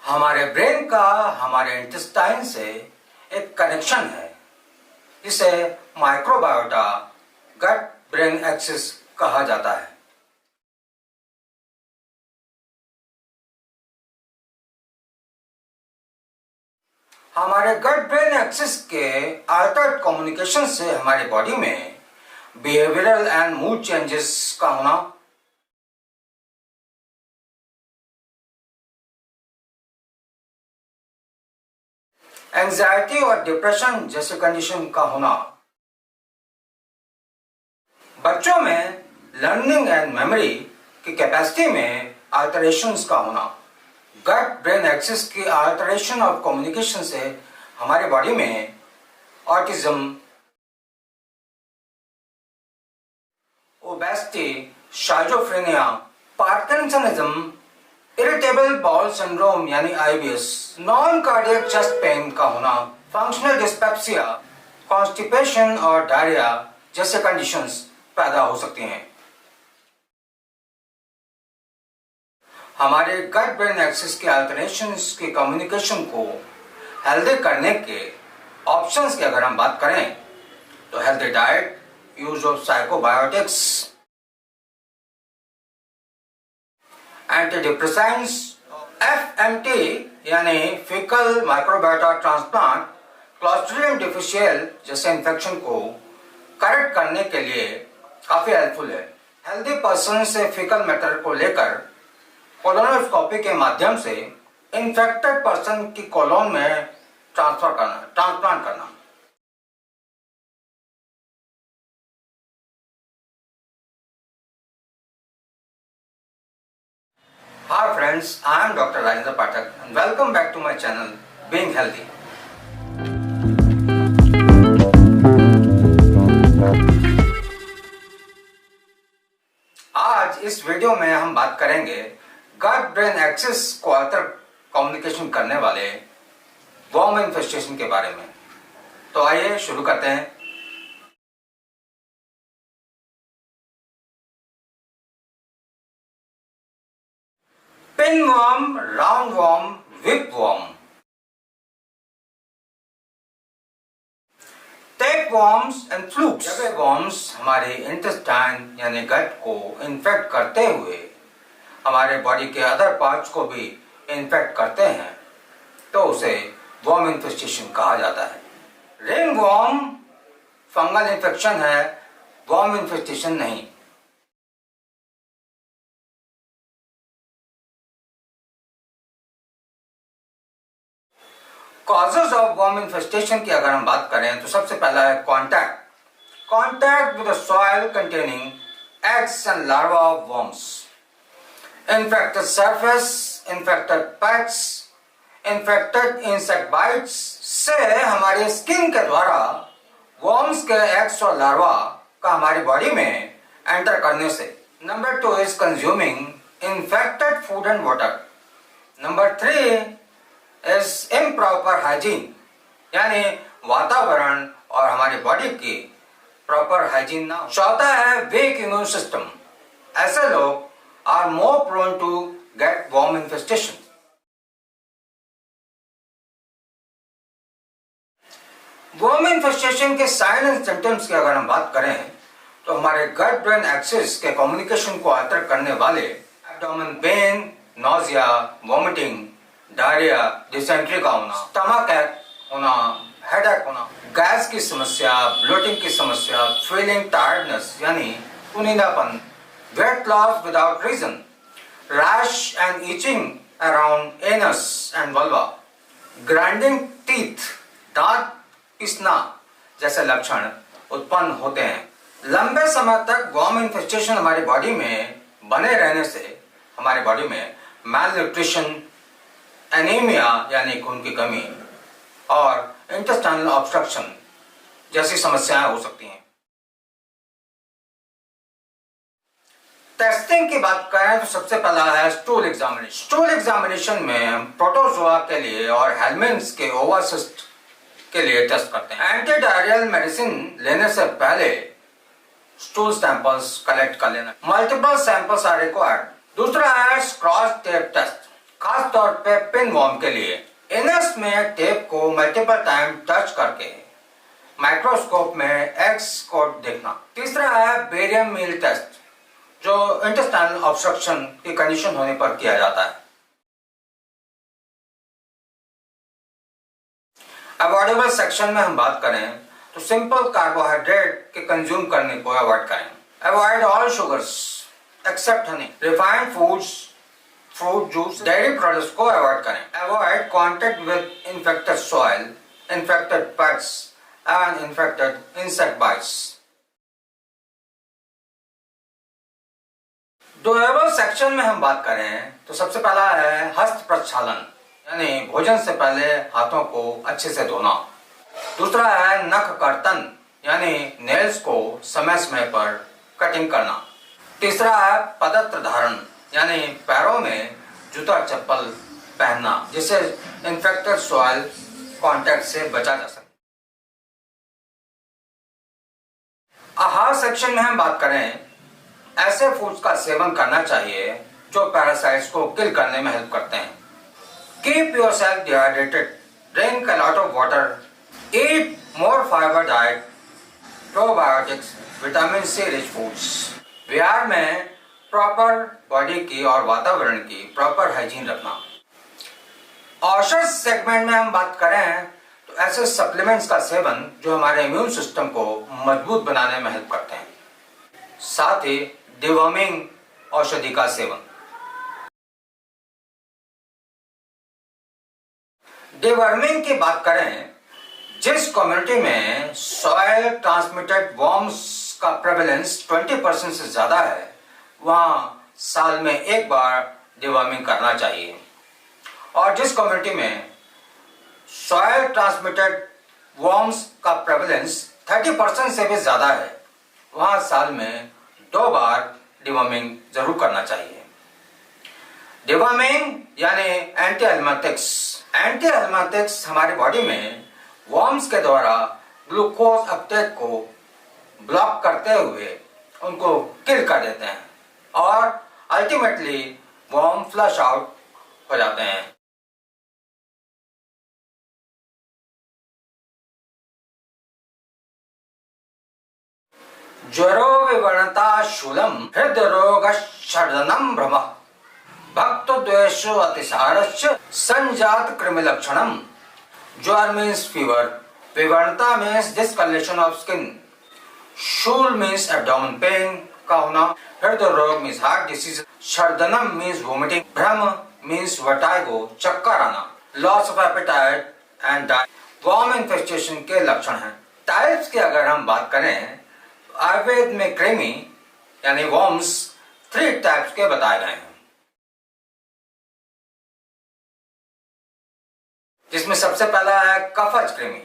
हमारे ब्रेन का हमारे इंटेस्टाइन से एक कनेक्शन है, इसे माइक्रोबायोटा गट ब्रेन एक्सिस कहा जाता है। हमारे गट ब्रेन एक्सिस के अल्टर्ड कम्युनिकेशन से हमारे बॉडी में बिहेवियरल एंड मूड चेंजेस का होना, एंजाइटी और डिप्रेशन जैसे कंडीशन का होना, बच्चों में लर्निंग एंड मेमोरी की कैपेसिटी में अल्टरेशंस का होना, गट ब्रेन एक्सिस की अल्टरेशन ऑफ कम्युनिकेशन से हमारे बॉडी में autism, obesity, schizophrenia, parkinsonism, irritable bowel syndrome यानी IBS, non cardiac chest pain का होना, फंक्शनल डिस्पेप्सिया, कॉन्स्टिपेशन और डायरिया जैसे कंडीशंस पैदा हो सकती हैं। हमारे गट ब्रेन एक्सिस के अल्टरेशंस के कम्युनिकेशन को हेल्दी करने के ऑप्शंस की अगर हम बात करें तो healthy diet, use of psychobiotics, antidepressants, FMT यानी faecal microbiota transplant, clostridium difficile जैसे इन्फेक्शन को करेक्ट करने के लिए काफी हेल्पफुल है। हेल्दी पर्सन से फीकल मैटर को लेकर कोलोनोस्कोपी के माध्यम से इन्फेक्टेड पर्सन की कोलोन में ट्रांसप्लांट करना। Hi friends, I am Dr. Rajendra Pathak and welcome back to my channel Being Healthy. आज इस वीडियो में हम बात करेंगे गट ब्रेन एक्सिस को अल्टर कम्युनिकेशन करने वाले वर्म इन्फेस्टेशन के बारे में। तो आइए शुरू करते हैं। Pinworm, roundworm, whipworm, tapeworms and flukes. जब वर्म्स हमारे इंटेस्टाइन यानी गट को इन्फेक्ट करते हुए हमारे बॉडी के अदर पार्ट्स को भी इन्फेक्ट करते हैं तो उसे वर्म इन्फेस्टेशन कहा जाता है। रिंगवर्म फंगल इन्फेक्शन है, वर्म इन्फेस्टेशन नहीं। कॉजेज ऑफ वर्म इन्फेस्टेशन की अगर हम बात करें तो सबसे पहला है contact with the soil containing eggs and larva of worms, infected surface, infected pets, infected insect bytes से हमारे स्किन के द्वारा वर्म्स के एग्स और लार्वा का हमारी बॉडी में एंटर करने से। Number 2 is consuming infected food and water. Number 3 is improper hygiene यानी वातावरण और हमारी बॉडी की प्रॉपर हाइजीन ना। चौथा है वीक इम्यून सिस्टम। ऐसे लोग are more prone to get worm infestation. Worm infestation के साइन एंड सिम्टम्स की अगर हम बात करें तो हमारे गट ब्रेन एक्सिस के कम्युनिकेशन को अल्टर करने वाले abdomen pain, nausea, vomiting, diarrhoea, dysentery का होना, स्टमक एक होना, हेडेक होना, गैस की समस्या, ब्लोटिंग की समस्या, फीलिंग टायर्डनेस यानी कुनीलापन, weight loss without reason, rash and itching around anus and vulva, grinding teeth, दांत पिसना जैसे लक्षण उत्पन्न होते हैं। लंबे समय तक वर्म इन्फेस्टेशन हमारी बॉडी में बने रहने से हमारी बॉडी में मैलन्यूट्रिशन, एनीमिया यानी खून की कमी और इंटेस्टाइनल ऑब्स्ट्रक्शन जैसी समस्याएं हो सकती हैं। टेस्टिंग की बात करें तो सबसे पहला है स्टूल एग्जामिनेशन। स्टूल एग्जामिनेशन में हम प्रोटोजोआ के लिए और हेलमिन्थ्स के ओवरसिस्ट के लिए टेस्ट करते हैं। एंटी डायरियल मेडिसिन लेने से पहले स्टूल सैंपल्स कलेक्ट कर लेना। Multiple samples are required. दूसरा है क्रॉस टेप टेस्ट। खास तौर पे पिन वॉर्म के लिए एनस में टेप को मल्टीपल टाइम टच करके माइक्रोस्कोप में एक्स को देखना। तीसरा है बेरियम मील टेस्ट, जो इंटेस्टाइनल ऑब्स्ट्रक्शन की कंडीशन होने पर किया जाता है। अवॉइडेबल सेक्शन में हम बात करें तो सिंपल कार्बोहाइड्रेट के कंज्यूम करने को अवॉइड करें। Avoid all sugars except honey, refined foods, fruit juice, dairy products को अवॉइड करें। Avoid contact with infected soil, infected pets and infected insect bites. Doable section में हम बात करें तो सबसे पहला है हस्त प्रक्षालन, यानी भोजन से पहले हाथों को अच्छे से धोना। दूसरा है नख कर्तन, यानी नेल्स को समय समय पर कटिंग करना। तीसरा है पदत्र धारण, यानी पैरों में जूता चप्पल पहनना, जिससे इन्फेक्टेड सॉइल कांटेक्ट से बचा जा सके। आहार सेक्शन में हम बात करें, ऐसे फूड्स का सेवन करना चाहिए जो पैरासाइट्स को किल करने में हेल्प करते हैं। Keep yourself dehydrated, drink a lot of water, eat more fiber diet, probiotics, vitamin C rich foods। Bihar में प्रॉपर बॉडी की और वातावरण की प्रॉपर हाइजीन रखना। औषध सेगमेंट में हम बात करें तो ऐसे सप्लीमेंट्स का सेवन जो हमारे इम्यून सिस्टम को मजबूत बनाने में हेल्प करते हैं, साथ ही डिवॉर्मिंग औषधि का सेवन। डिवर्मिंग की बात करें, जिस कम्युनिटी में सॉइल ट्रांसमिटेड वॉर्म्स का प्रेवलेंस 20% से ज्यादा है, वहां साल में एक बार डिवर्मिंग करना चाहिए। और जिस कम्युनिटी में सॉइल ट्रांसमिटेड वॉर्म्स का प्रेवलेंस 30% से भी ज्यादा है, वहां साल में 2 बार डिवर्मिंग जरूर करना चाहिए। डिवर्मिंग यानी एंटी एल्मेटिक्स। एंटी एल्मेटिक्स हमारी बॉडी में वॉर्म्स के द्वारा ग्लूकोज अपटेक को ब्लॉक करते हुए उनको किल कर देते हैं और अल्टीमेटली वॉर्म फ्लश आउट हो जाते हैं। ज्वरो विवर्णता शूलम हृदरोग षडनम भ्रम भक्त द्वेषो अतिसारश्च संजात कृमि लक्षणम। ज्वर मीन्स फीवर, विवर्णता मीन्स डिस्कलरेशन ऑफ स्किन, शूल मीन्स एब्डोमेन पेन का होना, हृदय रोग मीन्स हार्ट डिसीज, षडनम मीन्स वोमिटिंग, भ्रम मीन्स वर्टाइगो चक्कर आना, loss of appetite and diarrhoea worm infestation के लक्षण हैं। टाइप्स की अगर हम बात करें, आयुर्वेद में कृमि यानी वॉर्म्स 3 टाइप्स के बताए गए हैं, जिसमें सबसे पहला है कफज कृमि,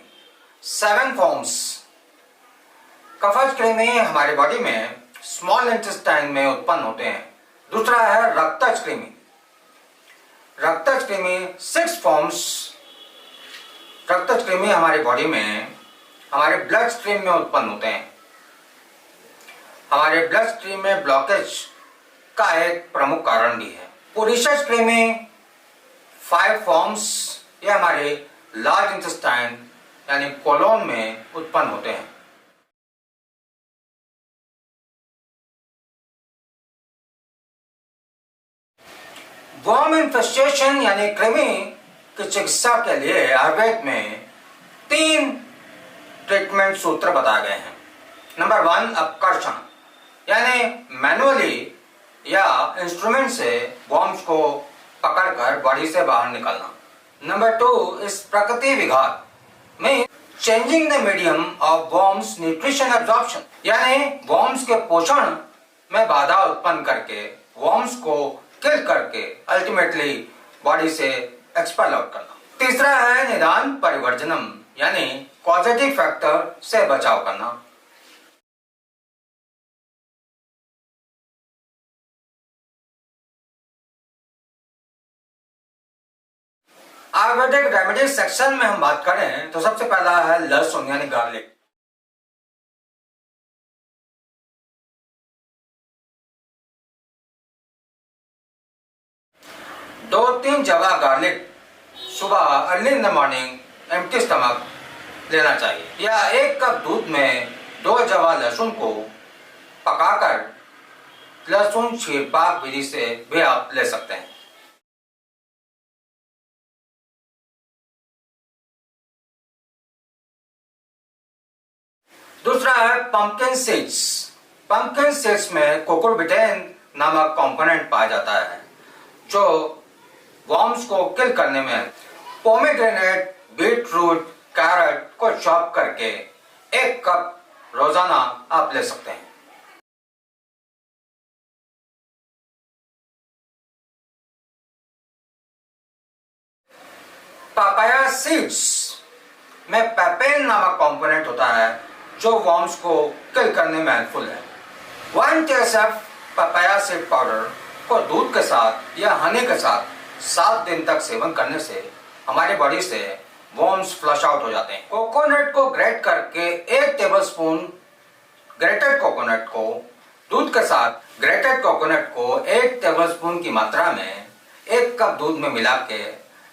7 फॉर्म्स। कफज कृमि हमारी बॉडी में स्मॉल इंटेस्टाइन में उत्पन्न होते हैं। दूसरा है रक्तज कृमि। रक्तज कृमि 6 फॉर्म्स। रक्तज कृमि हमारी बॉडी में हमारे ब्लड स्ट्रीम में उत्पन्न होते हैं। हमारे ब्लड स्ट्रीम में ब्लॉकेज का एक प्रमुख कारण भी है। पुरीशज कृमि 5 फॉर्म्स, ये हमारे लार्ज इंटेस्टाइन यानी कोलोन में उत्पन्न होते हैं। वॉर्म इन्फेस्टेशन यानी कृमि की चिकित्सा के लिए आयुर्वेद में 3 ट्रीटमेंट सूत्र बताए गए हैं। नंबर 1 अपकर्षण, यानी मैनुअली या इंस्ट्रूमेंट से वॉर्म्स को पकड़कर बॉडी से बाहर निकालना। नंबर 2 इस प्रकृति विघात में changing the medium of worms nutrition absorption, यानी वॉर्म्स के पोषण में बाधा उत्पन्न करके वॉर्म्स को किल करके अल्टीमेटली बॉडी से एक्सपेल आउट करना। तीसरा है निदान परिवर्जनम, यानी कॉजेटिव फैक्टर से बचाव करना। आयुर्वेदिक रेमेडी सेक्शन में हम बात करें तो सबसे पहला है लहसुन यानी गार्लिक। 2-3 जवा गार्लिक सुबह early in the morning empty stomach लेना चाहिए, या 1 कप दूध में 2 जवा लहसुन को पकाकर लहसुन क्षीरपाक विधि से भी आप ले सकते हैं। दूसरा है पंपकिन सीड्स। पंपकिन सीड्स में कोकोबिटेन नामक कंपोनेंट पाया जाता है जो वर्म्स को किल करने में। पोमेग्रेनेट, बीटरूट, कैरेट को चॉप करके 1 कप रोजाना आप ले सकते हैं। पापाया सीड्स में पेपेन नामक कंपोनेंट होता है जो वर्म्स को किल करने में हेल्पफुल है। 1 टीस्पून पपाया सीड पाउडर को दूध के साथ या हनी के साथ 7 दिन तक सेवन करने से हमारी बॉडी से वर्म्स फ्लश आउट हो जाते हैं। कोकोनट को ग्रेट करके 1 टेबलस्पून ग्रेटेड कोकोनट को दूध के साथ ग्रेटेड कोकोनट को 1 टेबलस्पून की मात्रा में 1 कप दूध में मिला के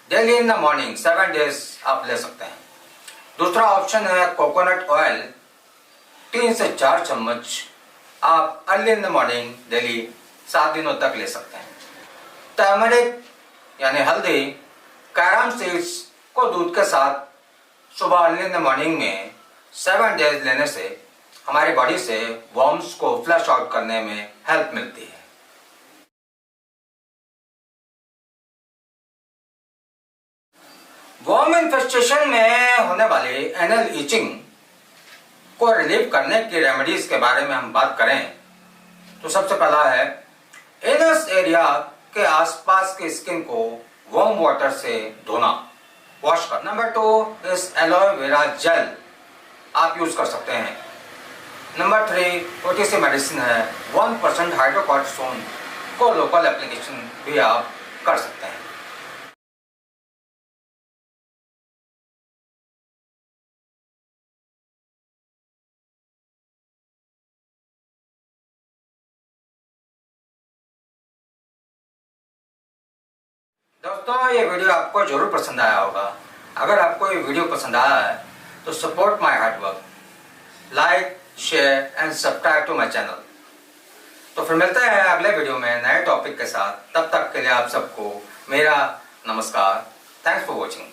daily in the morning 7 days आप ले सकते हैं। दूसरा ऑप्शन है कोकोनट ऑयल, 3 से 4 चम्मच आप early in the morning daily 7 दिनों तक ले सकते हैं। टर्मरिक यानी हल्दी, कैरम सीड्स को दूध के साथ सुबह अर्ली इन द मॉर्निंग में 7 डेज लेने से हमारी बॉडी से वर्म्स को फ्लश आउट करने में हेल्प मिलती है। वर्म इन्फेस्टेशन में होने वाली एनल ईचिंग को रिलीव करने की रेमेडीज के बारे में हम बात करें तो सबसे पहला है एनस एरिया के आसपास की स्किन को वार्म वाटर से धोना, वॉश करना। नंबर 2 इस एलोवेरा जेल आप यूज कर सकते हैं। नंबर 3 ओटीसी मेडिसिन है 1% हाइड्रोकॉर्टिसोन को लोकल एप्लीकेशन भी आप कर सकते हैं। दोस्तों, ये वीडियो आपको जरूर पसंद आया होगा। अगर आपको ये वीडियो पसंद आया है तो support my hard work, like, share and subscribe to my channel. तो फिर मिलते हैं अगले वीडियो में नए टॉपिक के साथ। तब तक के लिए आप सबको मेरा नमस्कार। Thanks for watching.